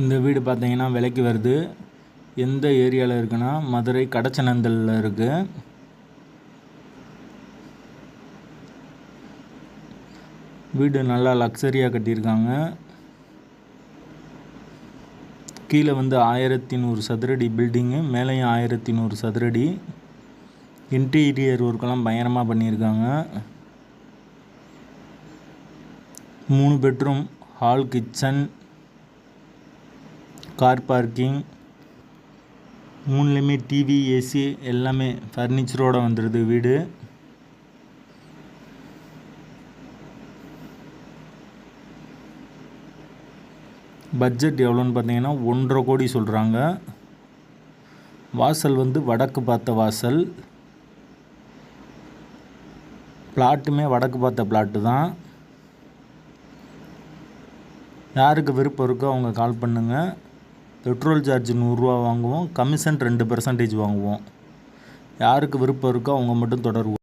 இந்த வீடு பார்த்தீங்கன்னா விலைக்கு வருது. எந்த ஏரியாவில் இருக்குன்னா மதுரை கடச்சனந்தலில் இருக்குது. வீடு நல்லா லக்ஸரியாக கட்டியிருக்காங்க. கீழே வந்து 1100 சதுரடி பில்டிங்கு, மேலேயும் 1100 சதுரடி. இன்டீரியர் ஒர்க்கெல்லாம் பயங்கரமாக பண்ணியிருக்காங்க. 3 bedroom, hall, kitchen, car parking, 3லேயுமே டிவி, ஏசி எல்லாமே ஃபர்னிச்சரோடு வந்துடுது வீடு. பட்ஜெட் எவ்வளோன்னு பார்த்தீங்கன்னா 1,50 கோடி சொல்கிறாங்க. வாசல் வந்து வடக்கு பார்த்த வாசல். பிளாட்டுமே வடக்கு பார்த்த பிளாட்டு தான். யாருக்கு விருப்பம் இருக்கோ அவங்க கால் பண்ணுங்கள். பெட்ரோல் சார்ஜ் 100 ரூபா வாங்குவோம். கமிஷன் 2% வாங்குவோம். யாருக்கு விருப்பம் இருக்கோ அவங்க மட்டும் தொடர்பு